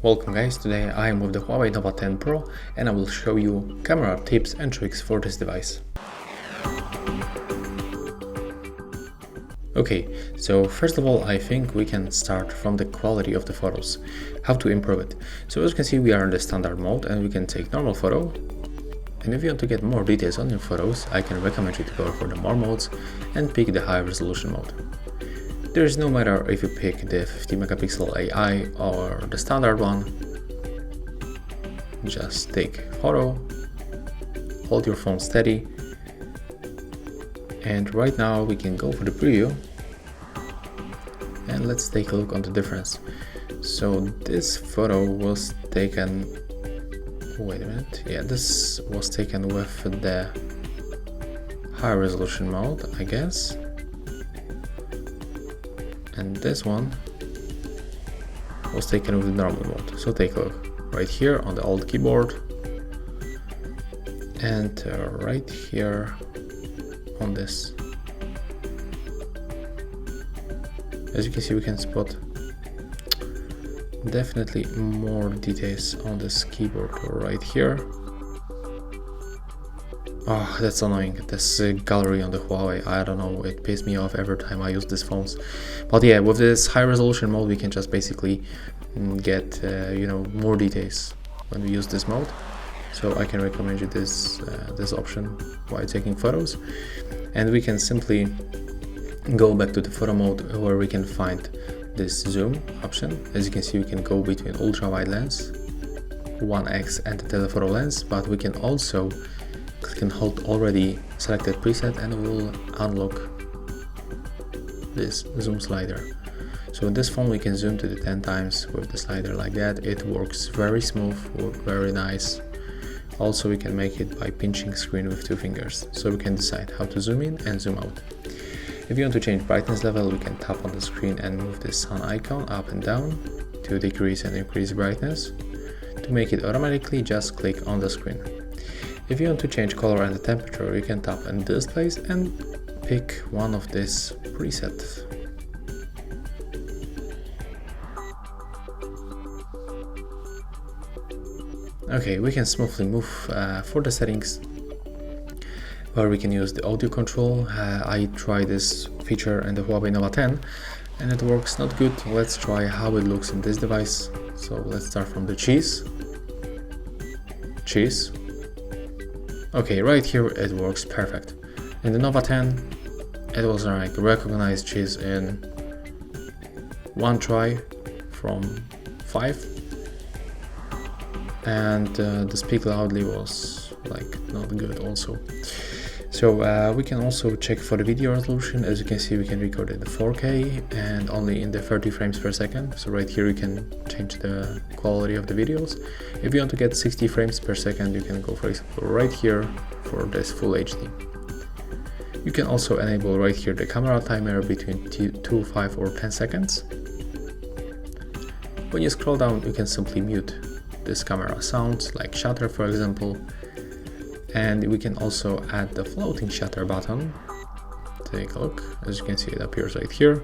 Welcome guys, today I am with the Huawei Nova 10 Pro and I will show you camera tips and tricks for this device. Okay, so first of all I think we can start from the quality of the photos, how to improve it. So as you can see we are in the standard mode and we can take normal photo. And if you want to get more details on your photos, I can recommend you to go for the more modes and pick the high resolution mode. There is no matter if you pick the 50 megapixel AI or the standard one. Just take photo, hold your phone steady, and right now we can go for the preview and let's take a look on the difference. So this photo was taken, wait a minute, yeah, this was taken with the high resolution mode, I guess. And this one was taken with the normal mode. So take a look right here on the old keyboard and right here on this. As you can see, we can spot definitely more details on this keyboard right here. Oh, that's annoying, this gallery on the Huawei, I don't know, it pisses me off every time I use these phones. But yeah, with this high resolution mode we can just basically get more details when we use this mode. So I can recommend you this option while taking photos. And we can simply go back to the photo mode where we can find this zoom option. As you can see, we can go between ultra wide lens, 1x and the telephoto lens, but we can also click and hold already selected preset and we'll unlock this zoom slider. So in this phone we can zoom to the 10 times with the slider like that. It works very smooth, very nice. Also we can make it by pinching screen with 2 fingers, so we can decide how to zoom in and zoom out. If you want to change brightness level, we can tap on the screen and move the sun icon up and down to decrease and increase brightness. To make it automatically, just click on the screen. If you want to change color and the temperature, you can tap on this place and pick one of these presets. Okay, we can smoothly move for the settings where we can use the audio control. I tried this feature in the Huawei Nova 10 and it works not good. Let's try how it looks in this device. So let's start from the cheese. Okay, right here it works perfect. In the Nova 10 it was like recognized cheese in 1 try from 5, and the speak loudly was like not good also. So we can also check for the video resolution. As you can see, we can record it in 4K and only in the 30 frames per second. So right here you can change the quality of the videos. If you want to get 60 frames per second, you can go for example right here for this full HD. You can also enable right here the camera timer between 2, 5 or 10 seconds. When you scroll down, you can simply mute this camera sounds like shutter, for example. And we can also add the floating shutter button. Take a look, as you can see it appears right here.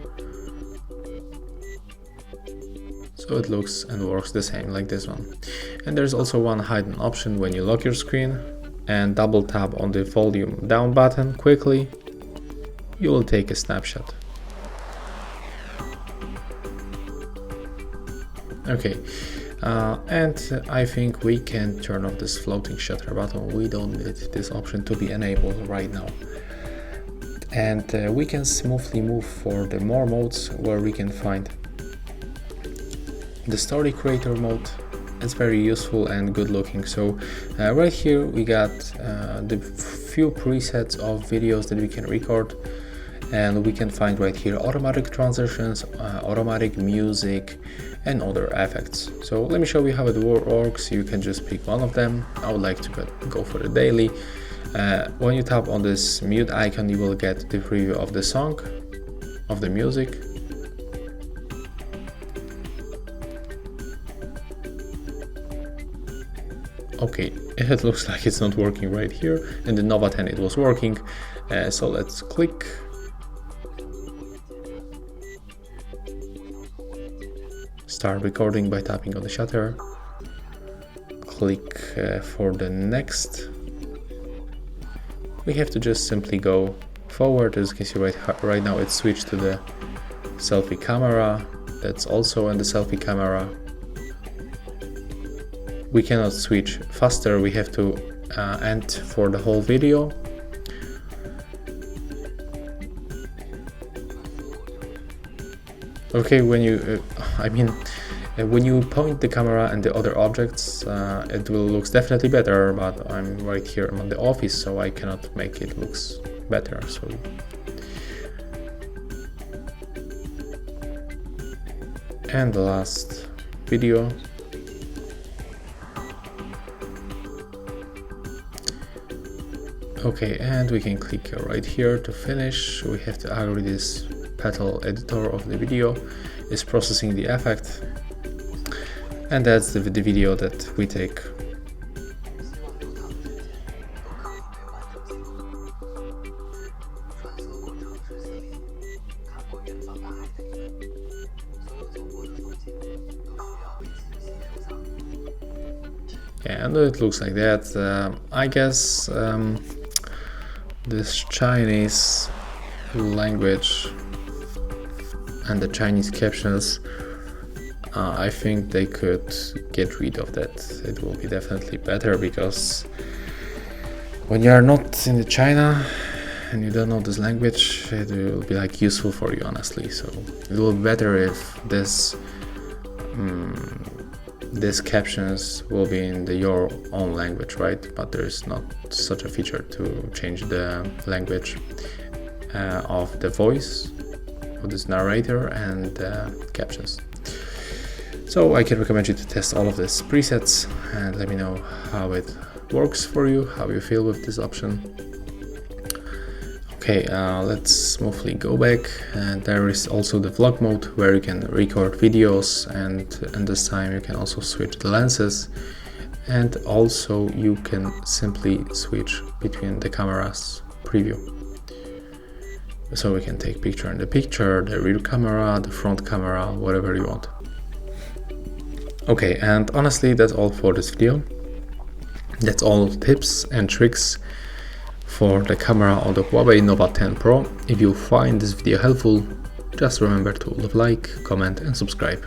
So it looks and works the same like this one. And there's also one hidden option. When you lock your screen and double tap on the volume down button quickly, you will take a snapshot. Okay. And I think we can turn off this floating shutter button. We don't need this option to be enabled right now. And we can smoothly move for the more modes where we can find the story creator mode. It's very useful and good looking. So right here we got the few presets of videos that we can record, and we can find right here automatic transitions, automatic music and other effects. So let me show you how it works. You can just pick one of them. I would like to go for the daily. When you tap on this mute icon, you will get the preview of the song, of the music. Okay, it looks like it's not working right here. In the Nova 10 it was working. So let's click. start recording by tapping on the shutter. Click for the next. We have to just simply go forward. As you can see right now it's switched to the selfie camera. That's also in the selfie camera. We cannot switch faster, we have to end for the whole video. Okay, when you when you point the camera and the other objects, it will look definitely better, but I'm right here on the office, so I cannot make it looks better. So and the last video. Okay, and we can click right here to finish. We have to agree this petal editor of the video is processing the effect, and that's the video that we take. And it looks like that. I guess this Chinese language and the Chinese captions, I think they could get rid of that. It will be definitely better, because when you are not in China and you don't know this language, it will be like useful for you, honestly. So it will be better if this these captions will be in your own language, right? But there is not such a feature to change the language of the voice of this narrator and captions. So I can recommend you to test all of these presets and let me know how it works for you, how you feel with this option. Okay, let's smoothly go back, and there is also the vlog mode where you can record videos, and this time you can also switch the lenses, and also you can simply switch between the cameras preview. So we can take picture in the picture, the rear camera, the front camera, whatever you want. Okay, and honestly that's all for this video. That's all tips and tricks for the camera on the Huawei Nova 10 Pro. If you find this video helpful, just remember to leave a like, comment and subscribe.